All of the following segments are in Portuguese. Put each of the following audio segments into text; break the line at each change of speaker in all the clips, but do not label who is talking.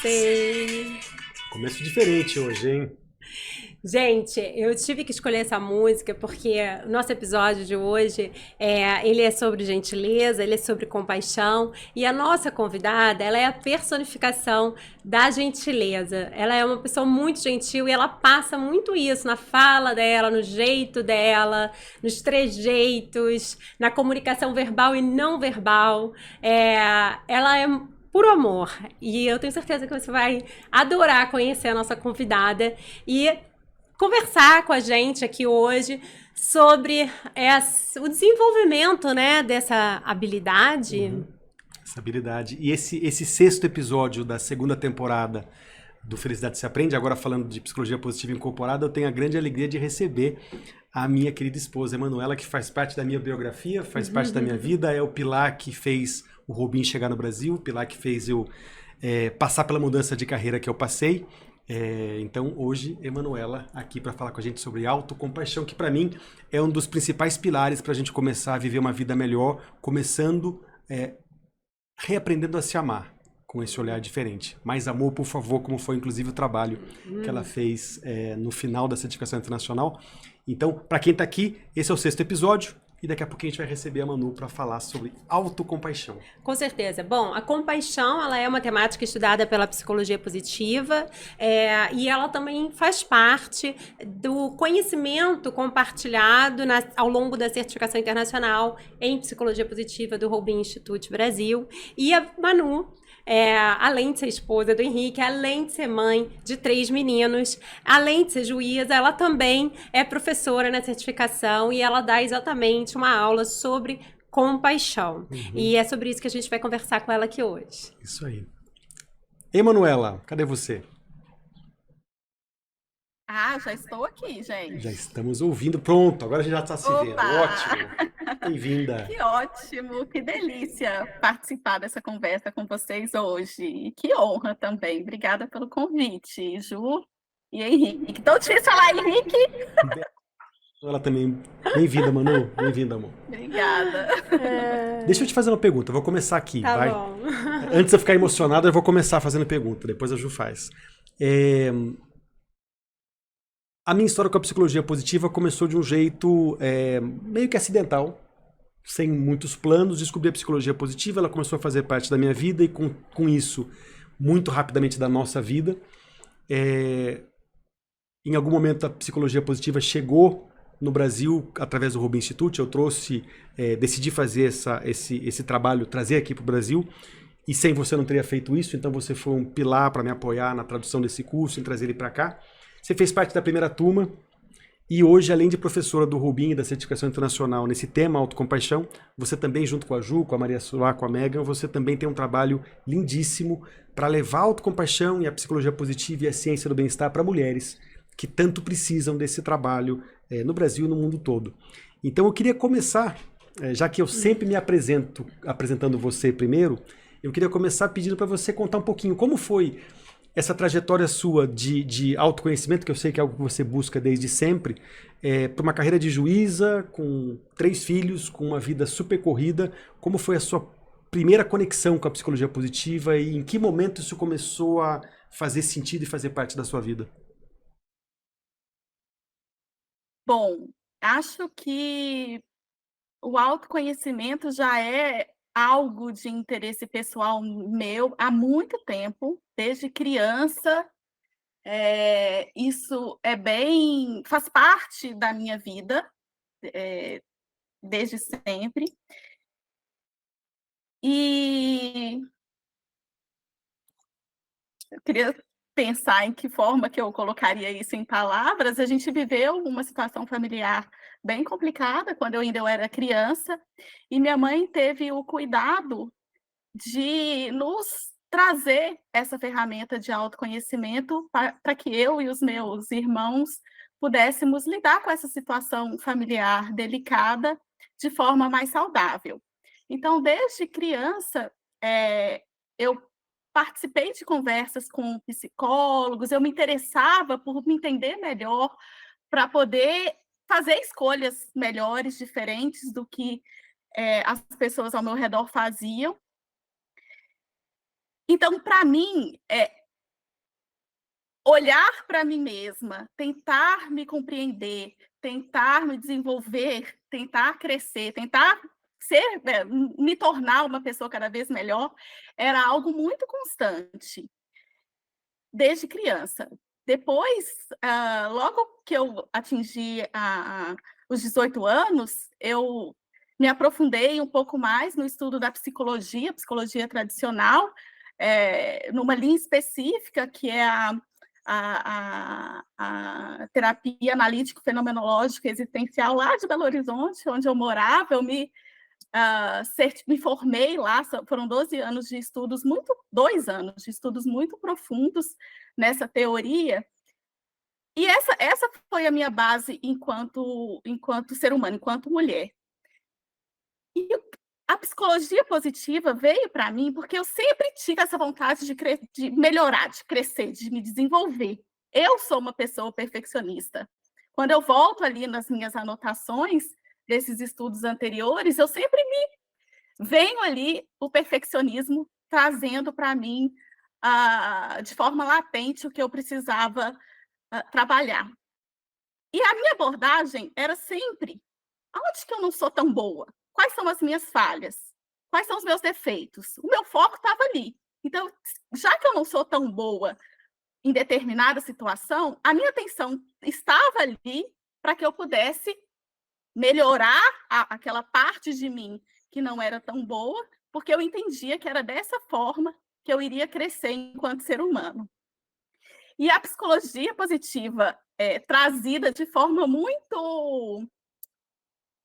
Sei.
Começo diferente hoje, hein?
Gente, eu tive que escolher essa música porque o nosso episódio de hoje ele é sobre gentileza, ele é sobre compaixão e a nossa convidada, ela é a personificação da gentileza. Ela é uma pessoa muito gentil e ela passa muito isso na fala dela, no jeito dela, nos trejeitos, na comunicação verbal e não verbal. Ela é puro amor e eu tenho certeza que você vai adorar conhecer a nossa convidada e conversar com a gente aqui hoje sobre o desenvolvimento, né, dessa habilidade.
Essa habilidade. E esse sexto episódio da segunda temporada do Felicidade se Aprende, agora falando de psicologia positiva incorporada, eu tenho a grande alegria de receber a minha querida esposa, Emanuela, que faz parte da minha biografia, faz parte da minha vida, é o pilar que fez o Robin chegar no Brasil, o pilar que fez eu passar pela mudança de carreira que eu passei. Então, hoje, Emanuela aqui para falar com a gente sobre autocompaixão, que para mim é um dos principais pilares para a gente começar a viver uma vida melhor, começando reaprendendo a se amar com esse olhar diferente. Mais amor, por favor, como foi inclusive o trabalho que ela fez no final da certificação internacional. Então, para quem está aqui, esse é o sexto episódio. E daqui a pouco a gente vai receber a Manu para falar sobre autocompaixão.
Com certeza. Bom, a compaixão, ela é uma temática estudada pela psicologia positiva e ela também faz parte do conhecimento compartilhado ao longo da certificação internacional em psicologia positiva do Robin Institute Brasil. E a Manu, além de ser esposa do Henrique, além de ser mãe de 3 meninos, além de ser juíza, ela também é professora na certificação e ela dá exatamente uma aula sobre compaixão. E é sobre isso que a gente vai conversar com ela aqui hoje.
Isso aí. Emanuela, cadê você?
Já estou aqui, gente.
Já estamos ouvindo. Pronto, agora a gente já está se vendo.
Opa!
Ótimo. Bem-vinda.
Que ótimo, que delícia participar dessa conversa com vocês hoje. E que honra também. Obrigada pelo convite, Ju e Henrique. Tão difícil falar, Henrique?
Ela também. Bem-vinda, Manu. Bem-vinda, amor.
Obrigada.
Deixa eu te fazer uma pergunta. Eu vou começar aqui,
Tá
vai?
bom.
Antes de eu ficar emocionado, eu vou começar fazendo pergunta. Depois a Ju faz. A minha história com a psicologia positiva começou de um jeito meio que acidental, sem muitos planos. Descobri a psicologia positiva, ela começou a fazer parte da minha vida e com isso, muito rapidamente da nossa vida. Em algum momento a psicologia positiva chegou no Brasil através do Robin Institute. Eu decidi fazer esse trabalho, trazer aqui para o Brasil. E sem você não teria feito isso, então você foi um pilar para me apoiar na tradução desse curso, em trazer ele para cá. Você fez parte da primeira turma e hoje, além de professora do Robin e da certificação internacional nesse tema autocompaixão, você também, junto com a Ju, com a Maria Soá, com a Megan, você também tem um trabalho lindíssimo para levar a autocompaixão e a psicologia positiva e a ciência do bem-estar para mulheres que tanto precisam desse trabalho no Brasil e no mundo todo. Então eu queria começar, já que eu sempre me apresentando você primeiro, eu queria começar pedindo para você contar um pouquinho como foi essa trajetória sua de autoconhecimento, que eu sei que é algo que você busca desde sempre, para uma carreira de juíza, com 3 filhos, com uma vida super corrida. Como foi a sua primeira conexão com a psicologia positiva e em que momento isso começou a fazer sentido e fazer parte da sua vida?
Bom, acho que o autoconhecimento já é algo de interesse pessoal meu há muito tempo, desde criança. Isso faz parte da minha vida, desde sempre. E eu queria pensar em que forma que eu colocaria isso em palavras. A gente viveu uma situação familiar bem complicada quando eu era criança, e minha mãe teve o cuidado de nos trazer essa ferramenta de autoconhecimento para que eu e os meus irmãos pudéssemos lidar com essa situação familiar delicada de forma mais saudável. Então, desde criança, eu participei de conversas com psicólogos, eu me interessava por me entender melhor, para poder fazer escolhas melhores, diferentes do que as pessoas ao meu redor faziam. Então, para mim, olhar para mim mesma, tentar me compreender, tentar me desenvolver, tentar crescer, tentar me tornar uma pessoa cada vez melhor, era algo muito constante, desde criança. Depois, logo que eu atingi os 18 anos, eu me aprofundei um pouco mais no estudo da psicologia tradicional, numa linha específica, que é a terapia analítico-fenomenológica existencial lá de Belo Horizonte, onde eu morava. Eu me formei lá, foram 12 anos de estudos, 2 anos de estudos muito profundos nessa teoria, e essa foi a minha base enquanto ser humano, enquanto mulher. E a psicologia positiva veio para mim porque eu sempre tive essa vontade de melhorar, de crescer, de me desenvolver. Eu sou uma pessoa perfeccionista. Quando eu volto ali nas minhas anotações desses estudos anteriores, eu sempre venho ali o perfeccionismo trazendo para mim, de forma latente, o que eu precisava trabalhar. E a minha abordagem era sempre: aonde que eu não sou tão boa? Quais são as minhas falhas? Quais são os meus defeitos? O meu foco estava ali. Então, já que eu não sou tão boa em determinada situação, a minha atenção estava ali para que eu pudesse melhorar aquela parte de mim que não era tão boa, porque eu entendia que era dessa forma que eu iria crescer enquanto ser humano. E a psicologia positiva, trazida de forma muito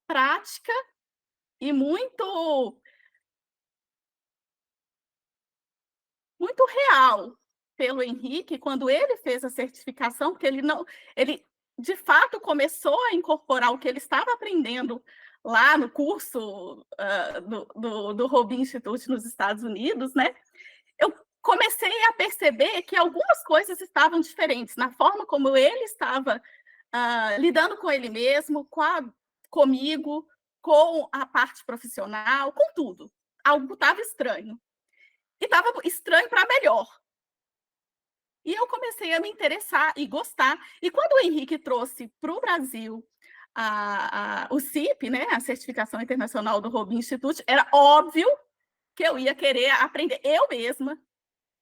prática e muito real pelo Henrique, quando ele fez a certificação, porque ele de fato começou a incorporar o que ele estava aprendendo lá no curso do Robbins Institute nos Estados Unidos, né? Eu comecei a perceber que algumas coisas estavam diferentes na forma como ele estava lidando com ele mesmo, comigo, com a parte profissional, com tudo. Algo estava estranho. E estava estranho para melhor. E eu comecei a me interessar e gostar. E quando o Henrique trouxe para o Brasil o CIP, né, a Certificação Internacional do Robbins Institute, era óbvio que eu ia querer aprender eu mesma,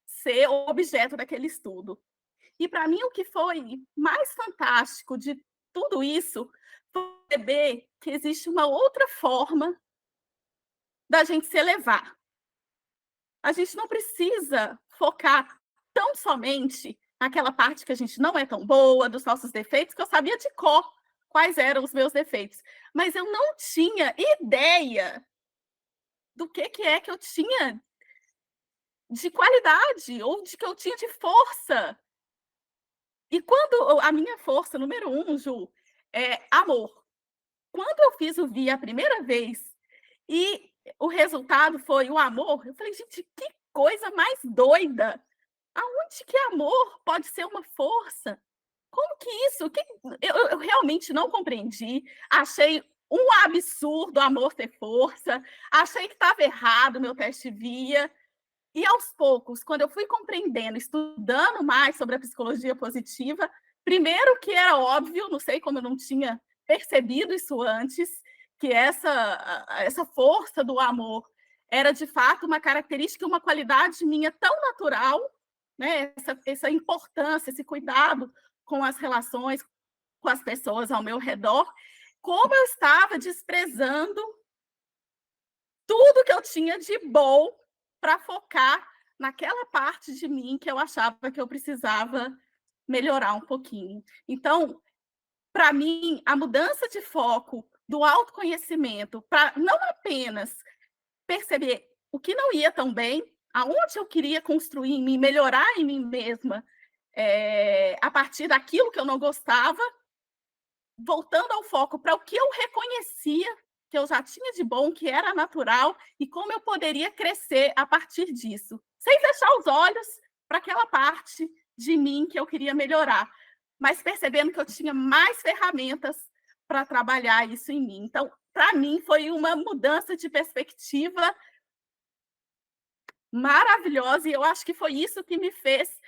ser o objeto daquele estudo. E para mim o que foi mais fantástico de tudo isso foi perceber que existe uma outra forma da gente se elevar. A gente não precisa focar tão somente naquela parte que a gente não é tão boa, dos nossos defeitos, que eu sabia de cor quais eram os meus defeitos. Mas eu não tinha ideia do que é que eu tinha de qualidade, ou de que eu tinha de força. E quando a minha força, número 1, Ju, é amor. Quando eu fiz o VIA a primeira vez e o resultado foi o amor, eu falei, gente, que coisa mais doida! Aonde que amor pode ser uma força? Como que isso? Eu realmente não compreendi. Achei um absurdo amor ter força. Achei que estava errado o meu teste VIA. E aos poucos, quando eu fui compreendendo, estudando mais sobre a psicologia positiva, primeiro que era óbvio, não sei como eu não tinha percebido isso antes, que essa força do amor era de fato uma característica, uma qualidade minha tão natural, né? Essa importância, esse cuidado com as relações, com as pessoas ao meu redor, como eu estava desprezando tudo que eu tinha de bom para focar naquela parte de mim que eu achava que eu precisava melhorar um pouquinho. Então, para mim, a mudança de foco do autoconhecimento, para não apenas perceber o que não ia tão bem, aonde eu queria construir em mim, melhorar em mim mesma, a partir daquilo que eu não gostava, voltando ao foco para o que eu reconhecia que eu já tinha de bom, que era natural, e como eu poderia crescer a partir disso, sem fechar os olhos para aquela parte de mim que eu queria melhorar, mas percebendo que eu tinha mais ferramentas para trabalhar isso em mim. Então, para mim, foi uma mudança de perspectiva maravilhosa, e eu acho que foi isso que me fez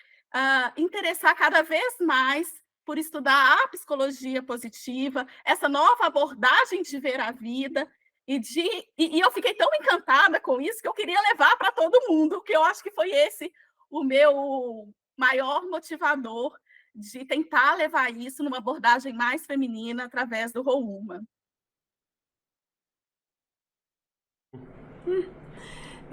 interessar cada vez mais por estudar a psicologia positiva, essa nova abordagem de ver a vida, e eu fiquei tão encantada com isso que eu queria levar para todo mundo, que eu acho que foi esse o meu maior motivador de tentar levar isso numa abordagem mais feminina através do Rouma.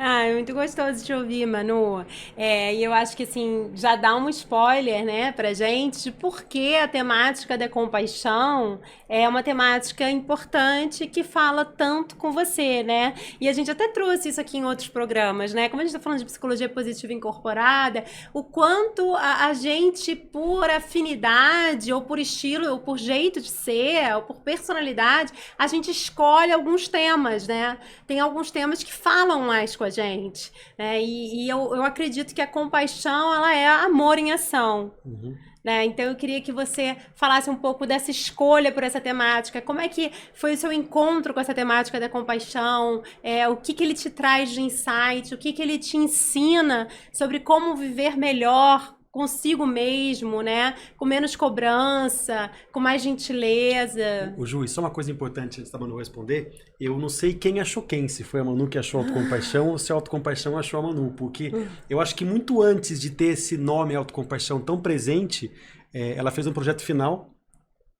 Ah, é muito gostoso de ouvir, Manu. E eu acho que assim, já dá um spoiler, né, pra gente de por que a temática da compaixão é uma temática importante que fala tanto com você, né? E a gente até trouxe isso aqui em outros programas, né? Como a gente tá falando de psicologia positiva incorporada, o quanto a gente, por afinidade, ou por estilo, ou por jeito de ser, ou por personalidade, a gente escolhe alguns temas, né? Tem alguns temas que falam mais com a gente, né? E eu acredito que a compaixão, ela é amor em ação.
Uhum.
Né? Então eu queria que você falasse um pouco dessa escolha por essa temática. Como é que foi o seu encontro com essa temática da compaixão? O que ele te traz de insight? O que ele te ensina sobre como viver melhor consigo mesmo, né? Com menos cobrança, com mais gentileza.
O Ju, só uma coisa importante antes da Manu responder. Eu não sei quem achou quem, se foi a Manu que achou autocompaixão ou se a autocompaixão achou a Manu, porque eu acho que muito antes de ter esse nome autocompaixão tão presente, ela fez um projeto final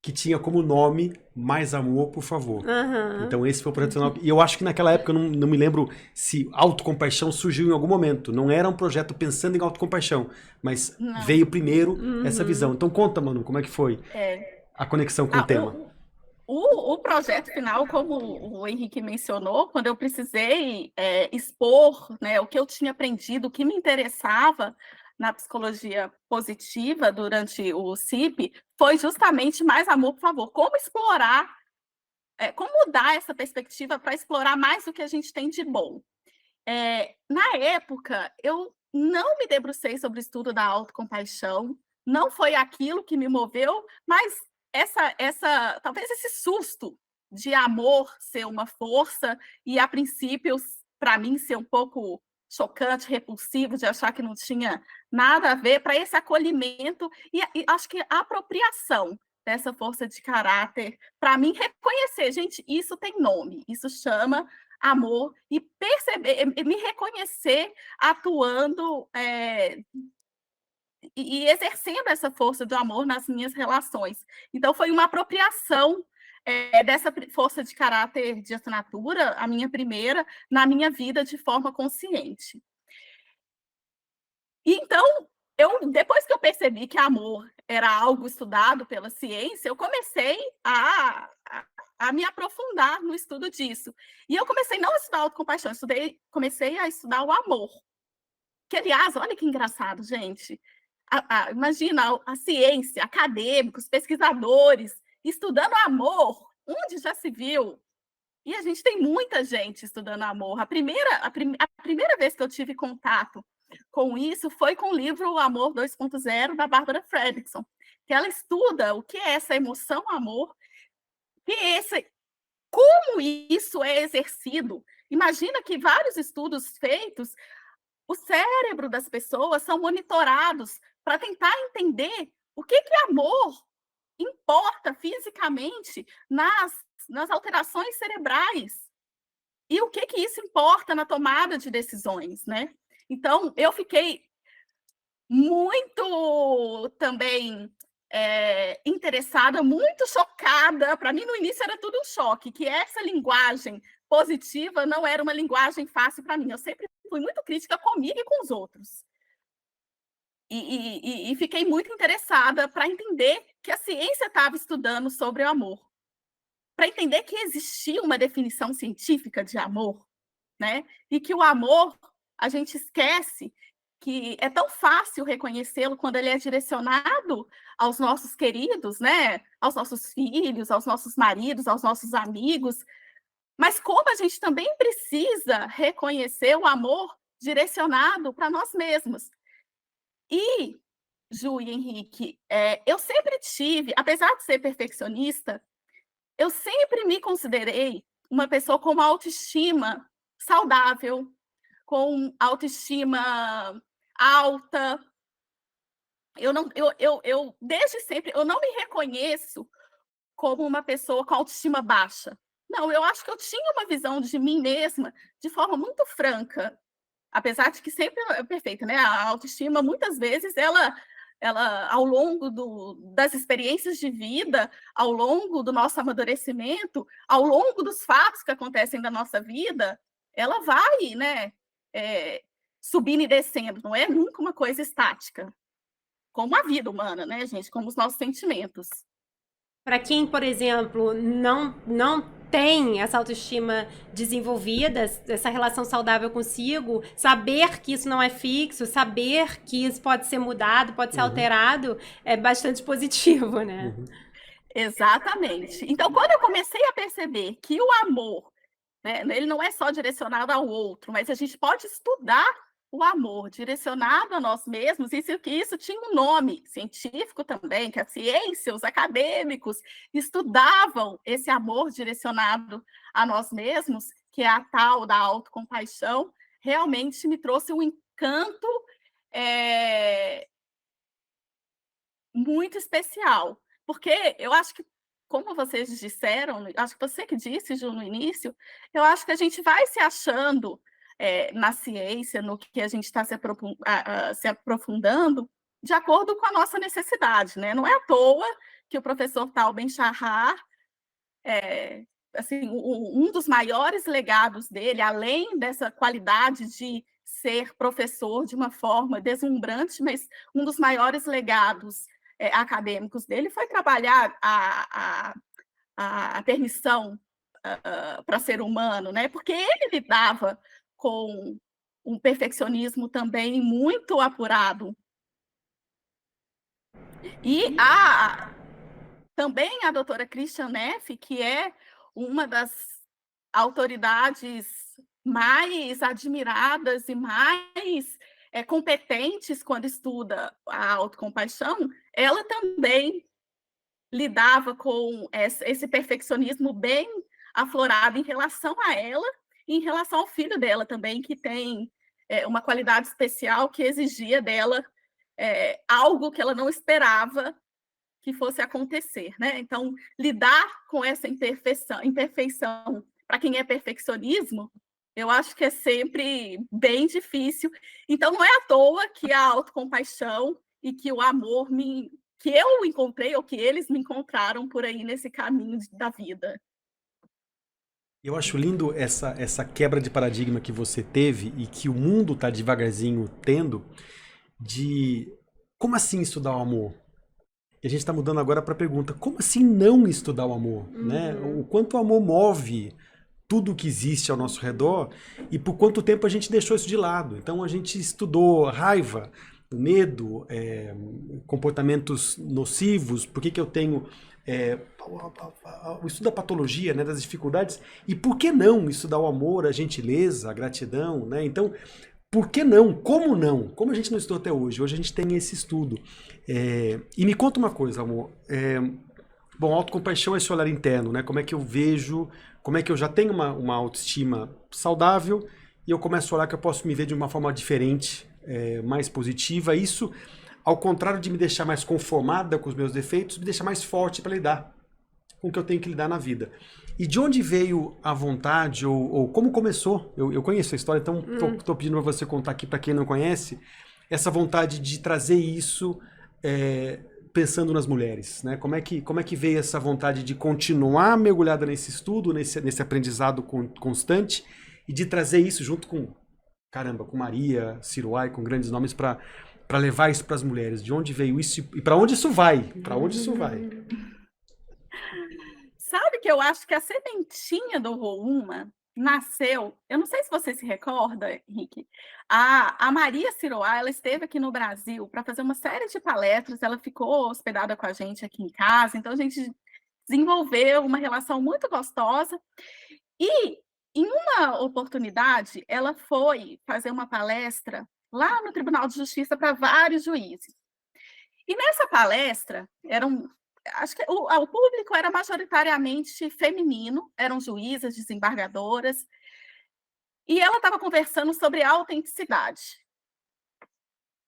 que tinha como nome Mais Amor, por favor.
Uhum.
Então esse foi o projeto final. E eu acho que naquela época, eu não me lembro se autocompaixão surgiu em algum momento. Não era um projeto pensando em autocompaixão, mas veio primeiro essa visão. Então conta, Manu, como é que foi a conexão com o tema?
O projeto final, como o Henrique mencionou, quando eu precisei expor, né, o que eu tinha aprendido, o que me interessava na psicologia positiva durante o CIP, foi justamente Mais Amor, por favor. Como explorar, como mudar essa perspectiva para explorar mais o que a gente tem de bom. Na época, eu não me debrucei sobre o estudo da autocompaixão, não foi aquilo que me moveu, mas talvez esse susto de amor ser uma força e, a princípio, para mim, ser um pouco chocante, repulsivo, de achar que não tinha nada a ver, para esse acolhimento e acho que a apropriação dessa força de caráter, para mim, reconhecer, gente, isso tem nome, isso chama amor, e perceber, me reconhecer atuando e exercendo essa força do amor nas minhas relações. Então, foi uma apropriação dessa força de caráter de assinatura, a minha primeira, na minha vida de forma consciente. E então, depois que eu percebi que amor era algo estudado pela ciência, eu comecei a me aprofundar no estudo disso. E eu comecei não a estudar autocompaixão, comecei a estudar o amor. Que, aliás, olha que engraçado, gente. Imagina a ciência, acadêmicos, pesquisadores, estudando amor, onde já se viu? E a gente tem muita gente estudando amor. A primeira vez que eu tive contato com isso foi com o livro Amor 2.0, da Bárbara Fredrickson, que ela estuda o que é essa emoção amor, como isso é exercido. Imagina que vários estudos feitos, o cérebro das pessoas são monitorados para tentar entender o que amor importa fisicamente nas alterações cerebrais e o que isso importa na tomada de decisões, né? Então, eu fiquei muito também interessada, muito chocada. Para mim, no início, era tudo um choque, que essa linguagem positiva não era uma linguagem fácil para mim. Eu sempre fui muito crítica comigo e com os outros. E fiquei muito interessada para entender que a ciência estava estudando sobre o amor, para entender que existia uma definição científica de amor, né? E que o amor, a gente esquece que é tão fácil reconhecê-lo quando ele é direcionado aos nossos queridos, né? Aos nossos filhos, aos nossos maridos, aos nossos amigos. Mas como a gente também precisa reconhecer o amor direcionado para nós mesmos. E, Ju e Henrique, eu sempre tive, apesar de ser perfeccionista, eu sempre me considerei uma pessoa com uma autoestima saudável, com autoestima alta. eu desde sempre, eu não me reconheço como uma pessoa com autoestima baixa. Não, eu acho que eu tinha uma visão de mim mesma de forma muito franca, apesar de que sempre é perfeita, né? A autoestima, muitas vezes, ela ao longo das experiências de vida, ao longo do nosso amadurecimento, ao longo dos fatos que acontecem da nossa vida, ela vai, né, subindo e descendo, não é nunca uma coisa estática, como a vida humana, né, gente, como os nossos sentimentos.
Para quem, por exemplo, não tem essa autoestima desenvolvida, essa relação saudável consigo, saber que isso não é fixo, saber que isso pode ser mudado, pode ser alterado, é bastante positivo, né?
Exatamente. Então, quando eu comecei a perceber que o amor, né, ele não é só direcionado ao outro, mas a gente pode estudar o amor direcionado a nós mesmos, isso tinha um nome científico também, que a ciência, os acadêmicos estudavam esse amor direcionado a nós mesmos, que é a tal da autocompaixão, realmente me trouxe um encanto muito especial, porque eu acho que, como vocês disseram, acho que você que disse, Ju, no início, eu acho que a gente vai se achando na ciência, no que a gente está se aprofundando, de acordo com a nossa necessidade, né? Não é à toa que o professor Tal Ben-Shahar, assim, um dos maiores legados dele, além dessa qualidade de ser professor de uma forma deslumbrante, mas um dos maiores legados acadêmicos dele foi trabalhar a permissão para ser humano, né? Porque ele lidava com um perfeccionismo também muito apurado. E também a doutora Christian Neff, que é uma das autoridades mais admiradas e mais competentes quando estuda a autocompaixão, ela também lidava com esse perfeccionismo bem aflorado em relação a ela e em relação ao filho dela também, que tem uma qualidade especial que exigia dela algo que ela não esperava que fosse acontecer, né? Então, lidar com essa imperfeição para quem é perfeccionismo, eu acho que é sempre bem difícil. Então, não é à toa que a autocompaixão e que o amor que eu encontrei, ou que eles me encontraram por aí nesse caminho da vida.
Eu acho lindo essa quebra de paradigma que você teve e que o mundo está devagarzinho tendo, de como assim estudar o amor? E a gente está mudando agora para a pergunta, como assim não estudar o amor? Né? O quanto o amor move tudo que existe ao nosso redor e por quanto tempo a gente deixou isso de lado. Então a gente estudou raiva, medo, comportamentos nocivos, por que eu tenho o estudo da patologia, né, das dificuldades, e por que não estudar o amor, a gentileza, a gratidão, né? Então, por que não? Como não? Como a gente não estudou até hoje? Hoje a gente tem esse estudo. E me conta uma coisa, amor. Bom, autocompaixão é esse olhar interno, né? Como é que eu vejo, como é que eu já tenho uma autoestima saudável e eu começo a olhar que eu posso me ver de uma forma diferente, mais positiva. Isso, ao contrário de me deixar mais conformada com os meus defeitos, me deixa mais forte para lidar com o que eu tenho que lidar na vida. E de onde veio a vontade, ou como começou? Eu conheço a história, então estou pedindo para você contar aqui para quem não conhece, essa vontade de trazer isso pensando nas mulheres, né? Como é que veio essa vontade de continuar mergulhada nesse estudo, nesse aprendizado constante, e de trazer isso junto com Maria, Siroai, com grandes nomes, para levar isso para as mulheres? De onde veio isso e para onde isso vai? Para onde isso vai?
Sabe que eu acho que a sementinha do Rouma nasceu, eu não sei se você se recorda, Henrique, a Maria Siroá, ela esteve aqui no Brasil para fazer uma série de palestras, ela ficou hospedada com a gente aqui em casa, então a gente desenvolveu uma relação muito gostosa, e em uma oportunidade, ela foi fazer uma palestra lá no Tribunal de Justiça para vários juízes. E nessa palestra, acho que o público era majoritariamente feminino, eram juízas, desembargadoras, e ela estava conversando sobre autenticidade.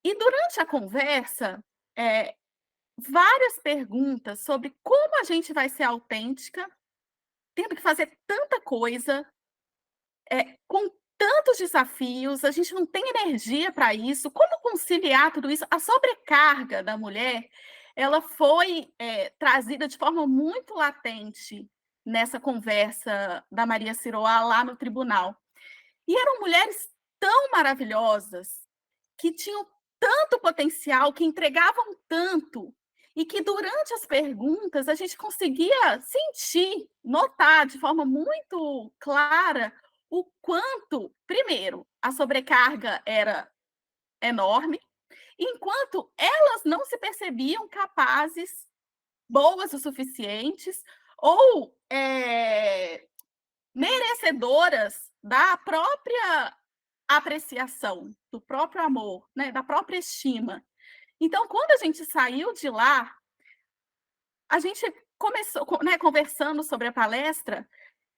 E durante a conversa, várias perguntas sobre como a gente vai ser autêntica, tendo que fazer tanta coisa, com tantos desafios, a gente não tem energia para isso. Como conciliar tudo isso? A sobrecarga da mulher, ela foi trazida de forma muito latente nessa conversa da Maria Siroá lá no tribunal. E eram mulheres tão maravilhosas, que tinham tanto potencial, que entregavam tanto, e que durante as perguntas a gente conseguia sentir, notar de forma muito clara o quanto, primeiro, a sobrecarga era enorme, enquanto elas não se percebiam capazes, boas o suficientes, ou merecedoras da própria apreciação, do próprio amor, né, da própria estima. Então, quando a gente saiu de lá, a gente começou, né, conversando sobre a palestra,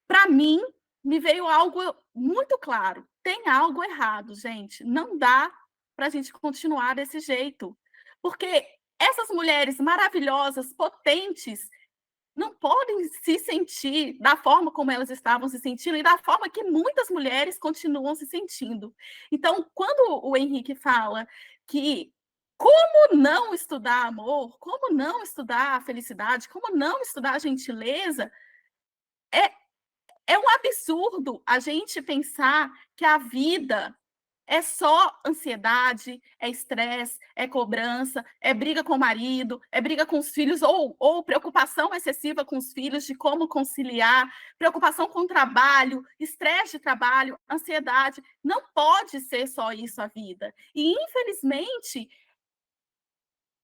para mim, me veio algo muito claro. Tem algo errado, gente. Não dá para a gente continuar desse jeito. Porque essas mulheres maravilhosas, potentes, não podem se sentir da forma como elas estavam se sentindo e da forma que muitas mulheres continuam se sentindo. Então, quando o Henrique fala que como não estudar amor, como não estudar a felicidade, como não estudar a gentileza, é um absurdo a gente pensar que a vida é só ansiedade, é estresse, é cobrança, é briga com o marido, é briga com os filhos, ou preocupação excessiva com os filhos de como conciliar, preocupação com o trabalho, estresse de trabalho, ansiedade. Não pode ser só isso a vida. E, infelizmente,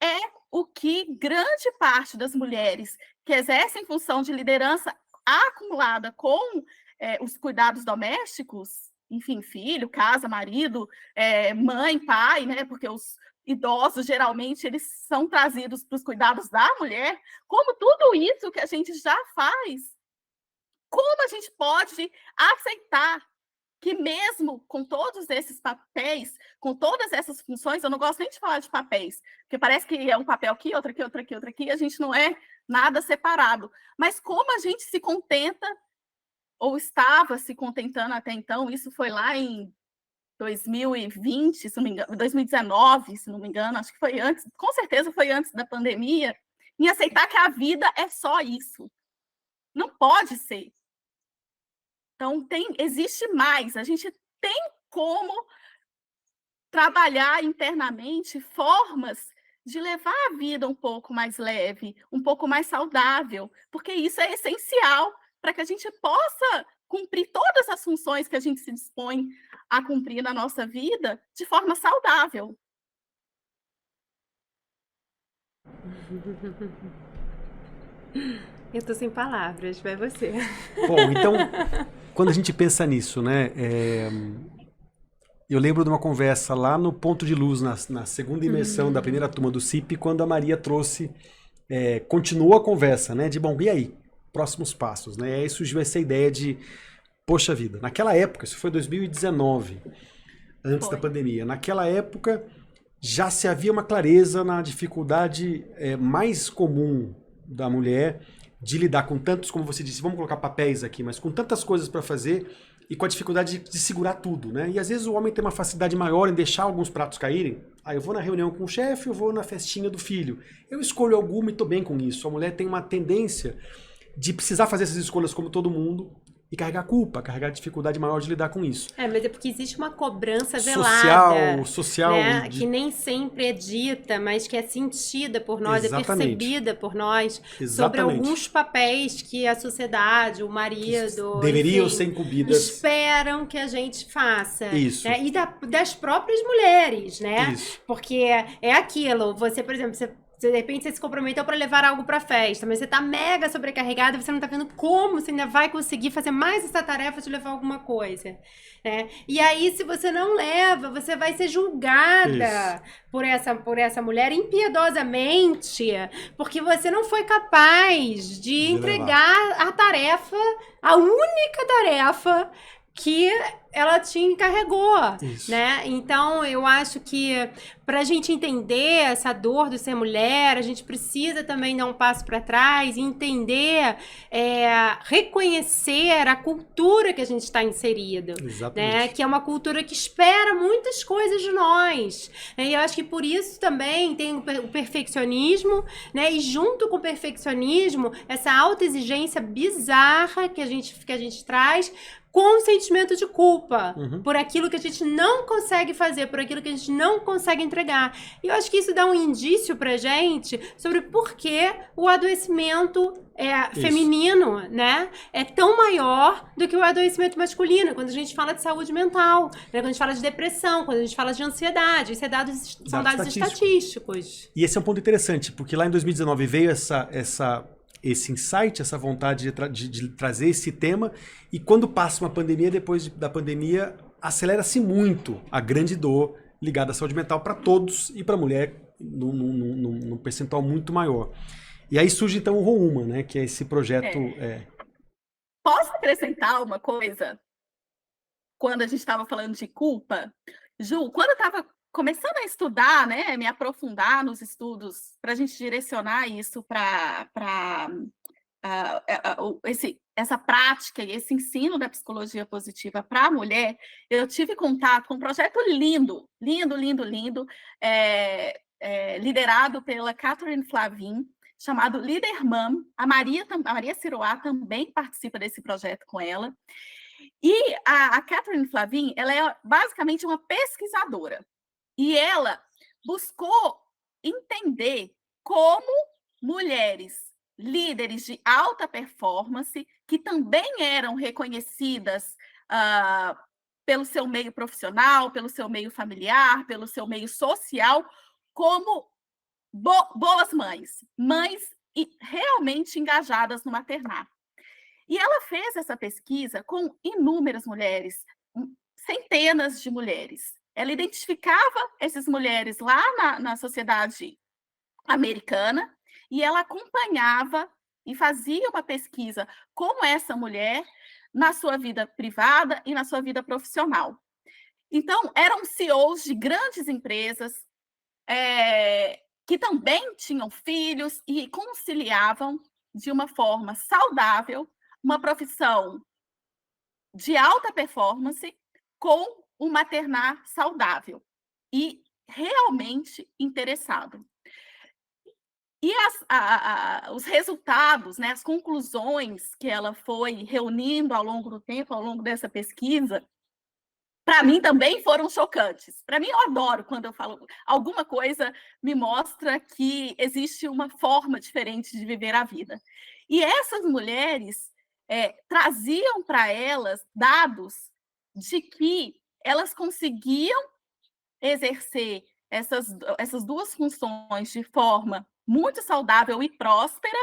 é o que grande parte das mulheres que exercem função de liderança acumulada com os cuidados domésticos, enfim, filho, casa, marido, mãe, pai, né? Porque os idosos, geralmente, eles são trazidos para os cuidados da mulher. Como tudo isso que a gente já faz, como a gente pode aceitar que mesmo com todos esses papéis, com todas essas funções, eu não gosto nem de falar de papéis, porque parece que é um papel aqui, outro aqui, outro aqui, outro aqui, e a gente não é nada separado. Mas como a gente se contenta, ou estava se contentando até então, isso foi lá em 2020, se não me engano, 2019, se não me engano, acho que foi antes, com certeza foi antes da pandemia, em aceitar que a vida é só isso. Não pode ser. Então, existe mais. A gente tem como trabalhar internamente formas de levar a vida um pouco mais leve, um pouco mais saudável, porque isso é essencial para que a gente possa cumprir todas as funções que a gente se dispõe a cumprir na nossa vida de forma saudável.
Eu tô sem palavras, vai você.
Bom, então, quando a gente pensa nisso, né? Eu lembro de uma conversa lá no Ponto de Luz, na segunda imersão da primeira turma do CIP, quando a Maria trouxe, continuou a conversa, né? De, bom, e aí? Próximos passos, né? E aí surgiu essa ideia de, poxa vida, naquela época, isso foi 2019, antes da pandemia, naquela época já se havia uma clareza na dificuldade mais comum da mulher de lidar com tantos, como você disse, vamos colocar papéis aqui, mas com tantas coisas para fazer e com a dificuldade de segurar tudo, né? E às vezes o homem tem uma facilidade maior em deixar alguns pratos caírem. Ah, eu vou na reunião com o chefe, eu vou na festinha do filho. Eu escolho alguma e tô bem com isso. A mulher tem uma tendência de precisar fazer essas escolhas como todo mundo e carregar culpa, carregar dificuldade maior de lidar com isso.
Mas é porque existe uma cobrança velada.
Social.
Né? Que nem sempre é dita, mas que é sentida por nós,
Exatamente.
É percebida por nós.
Exatamente.
Sobre alguns papéis que a sociedade, o marido,
deveriam
enfim,
ser incumbidas.
Esperam que a gente faça.
Isso.
Né? E das próprias mulheres, né?
Isso.
Porque é aquilo, você, por exemplo, de repente você se comprometeu para levar algo para festa, mas você tá mega sobrecarregada e você não tá vendo como você ainda vai conseguir fazer mais essa tarefa de levar alguma coisa, né? E aí, se você não leva, você vai ser julgada por essa mulher impiedosamente, porque você não foi capaz de entregar a tarefa, a única tarefa que ela te encarregou,
Isso.
né? Então, eu acho que para a gente entender essa dor do ser mulher, a gente precisa também dar um passo para trás e entender, reconhecer a cultura que a gente está inserido, né?
Exatamente.
Que é uma cultura que espera muitas coisas de nós. E eu acho que por isso também tem o perfeccionismo, né? E junto com o perfeccionismo, essa autoexigência bizarra que a gente traz, com o sentimento de culpa por aquilo que a gente não consegue fazer, por aquilo que a gente não consegue entregar. E eu acho que isso dá um indício pra gente sobre por que o adoecimento feminino, né, é tão maior do que o adoecimento masculino, quando a gente fala de saúde mental, né, quando a gente fala de depressão, quando a gente fala de ansiedade. Isso são dados estatísticos.
E esse é um ponto interessante, porque lá em 2019 veio esse insight, essa vontade de trazer esse tema, e quando passa uma pandemia, depois da pandemia, acelera-se muito a grande dor ligada à saúde mental para todos e para a mulher num percentual muito maior. E aí surge então o Rouma, né, que é esse projeto...
Posso acrescentar uma coisa? Quando a gente estava falando de culpa, Ju, quando eu estava começando a estudar, né, me aprofundar nos estudos, para a gente direcionar isso para essa prática e esse ensino da psicologia positiva para a mulher, eu tive contato com um projeto lindo, liderado pela Catherine Flavin, chamado Leader Mom. A Maria Siroá também participa desse projeto com ela. E a Catherine Flavin, ela é basicamente uma pesquisadora. E ela buscou entender como mulheres líderes de alta performance, que também eram reconhecidas pelo seu meio profissional, pelo seu meio familiar, pelo seu meio social, como boas mães realmente engajadas no maternar. E ela fez essa pesquisa com inúmeras mulheres, centenas de mulheres. Ela identificava essas mulheres lá na sociedade americana e ela acompanhava e fazia uma pesquisa com essa mulher na sua vida privada e na sua vida profissional. Então, eram CEOs de grandes empresas que também tinham filhos e conciliavam de uma forma saudável uma profissão de alta performance com um maternar saudável e realmente interessado. E os resultados, né, as conclusões que ela foi reunindo ao longo do tempo, ao longo dessa pesquisa, para mim também foram chocantes. Para mim, eu adoro quando eu falo alguma coisa me mostra que existe uma forma diferente de viver a vida. E essas mulheres traziam para elas dados de que elas conseguiam exercer essas duas funções de forma muito saudável e próspera,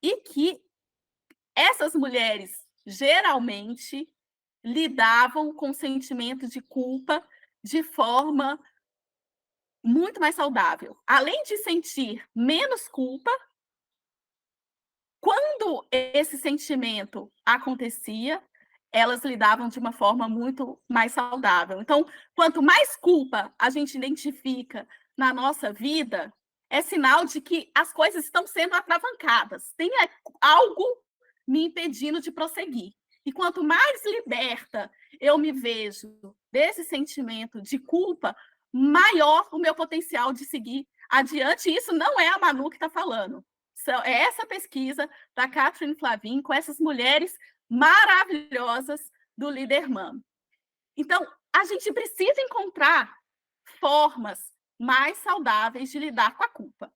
e que essas mulheres geralmente lidavam com sentimento de culpa de forma muito mais saudável. Além de sentir menos culpa, quando esse sentimento acontecia, elas lidavam de uma forma muito mais saudável. Então, quanto mais culpa a gente identifica na nossa vida, é sinal de que as coisas estão sendo atravancadas. Tem algo me impedindo de prosseguir. E quanto mais liberta eu me vejo desse sentimento de culpa, maior o meu potencial de seguir adiante. E isso não é a Manu que está falando. É essa pesquisa da Catherine Flavin com essas mulheres maravilhosas do Leader Mom. Então, a gente precisa encontrar formas mais saudáveis de lidar com a culpa.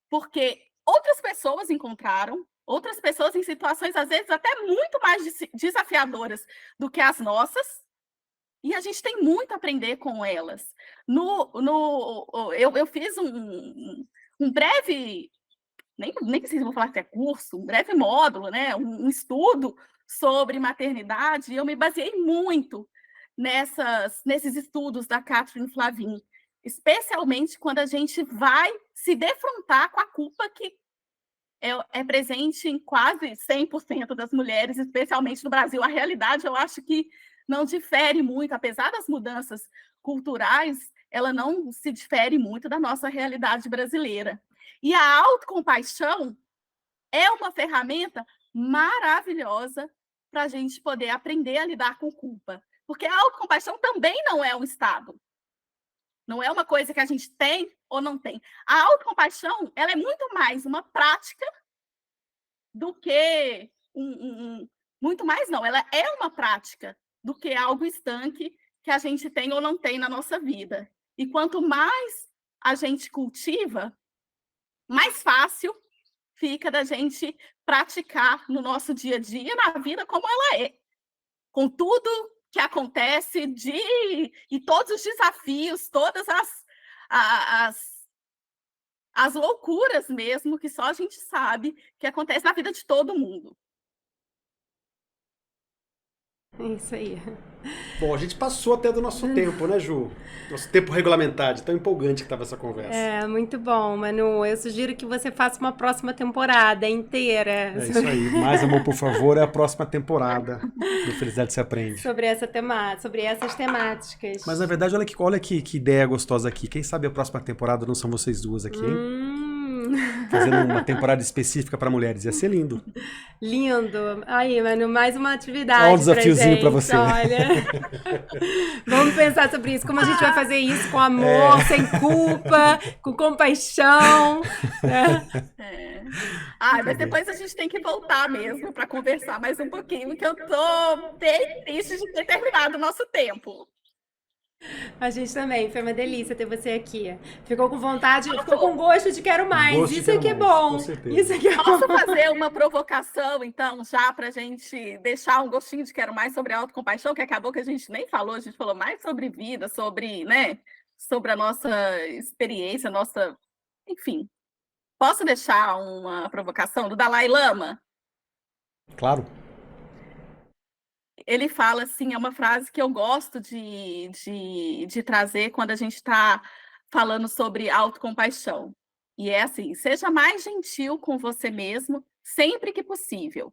Porque outras pessoas encontraram, outras pessoas em situações, às vezes, até muito mais desafiadoras do que as nossas, e a gente tem muito a aprender com elas. Eu fiz um breve... Nem sei se vou falar que é curso, um breve módulo, né? Um estudo sobre maternidade, e eu me baseei muito nesses estudos da Catherine Flavin, especialmente quando a gente vai se defrontar com a culpa que é presente em quase 100% das mulheres, especialmente no Brasil. A realidade, eu acho que não difere muito, apesar das mudanças culturais, ela não se difere muito da nossa realidade brasileira. E a autocompaixão é uma ferramenta maravilhosa para a gente poder aprender a lidar com culpa. Porque a autocompaixão também não é um estado. Não é uma coisa que a gente tem ou não tem. A autocompaixão, ela é muito mais uma prática do que muito mais não, ela é uma prática do que algo estanque que a gente tem ou não tem na nossa vida. E quanto mais a gente cultiva, mais fácil fica da gente praticar no nosso dia a dia, na vida como ela é. Com tudo que acontece e todos os desafios, todas as loucuras mesmo, que só a gente sabe que acontece na vida de todo mundo.
É isso aí.
Bom, a gente passou até do nosso tempo, né, Ju? Nosso tempo regulamentar, de tão empolgante que estava essa conversa.
É, muito bom, Manu. Eu sugiro que você faça uma próxima temporada inteira.
É isso aí. Mais Amor, por favor, é a próxima temporada do Felicidade se Aprende.
Sobre essas temáticas.
Mas, na verdade, olha que ideia gostosa aqui. Quem sabe a próxima temporada não são vocês duas aqui, hein? Fazendo uma temporada específica para mulheres. Ia ser lindo.
Lindo. Aí, Manu, mais uma atividade.
Olha um desafiozinho para você.
Olha. Vamos pensar sobre isso. Como a gente vai fazer isso com amor, sem culpa, com compaixão. Né?
Mas depois a gente tem que voltar mesmo para conversar mais um pouquinho, que eu tô bem triste de ter terminado o nosso tempo.
A gente também, foi uma delícia ter você aqui. Ficou com vontade, ficou com gosto de quero mais. Isso aqui é bom. Isso aqui é bom.
Posso fazer uma provocação, então, já para a gente deixar um gostinho de quero mais sobre a autocompaixão, que acabou que a gente nem falou, a gente falou mais sobre vida, sobre, né, sobre a nossa experiência, enfim. Posso deixar uma provocação do Dalai Lama?
Claro.
Ele fala assim, é uma frase que eu gosto de trazer quando a gente está falando sobre autocompaixão. E é assim, seja mais gentil com você mesmo, sempre que possível.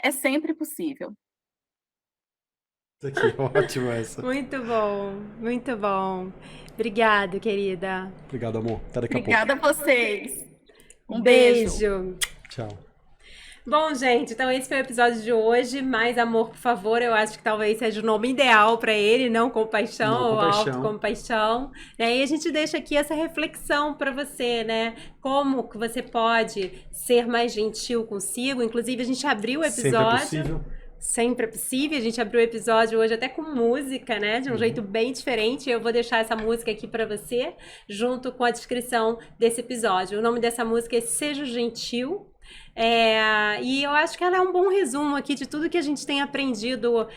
É sempre possível.
Isso aqui, ótimo essa.
Muito bom, muito bom. Obrigada, querida.
Obrigado, amor. Até daqui a pouco.
Obrigada a vocês. Um
beijo.
Tchau.
Bom, gente, então esse foi o episódio de hoje. Mais Amor, por favor, eu acho que talvez seja o nome ideal para ele, não compaixão ou autocompaixão. E aí a gente deixa aqui essa reflexão para você, né? Como que você pode ser mais gentil consigo. Inclusive, a gente abriu o episódio. Sempre é possível. A gente abriu o episódio hoje até com música, né? De um jeito bem diferente. Eu vou deixar essa música aqui para você, junto com a descrição desse episódio. O nome dessa música é Seja Gentil. E eu acho que ela é um bom resumo aqui de tudo que a gente tem aprendido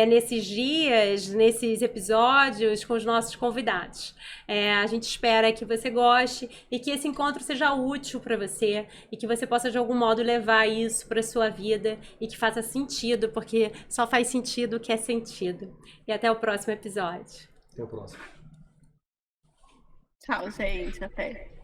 nesses dias, nesses episódios com os nossos convidados. A gente espera que você goste e que esse encontro seja útil para você e que você possa de algum modo levar isso para sua vida e que faça sentido, porque só faz sentido o que é sentido. E até o próximo episódio.
Até o próximo.
Tchau, gente. Até.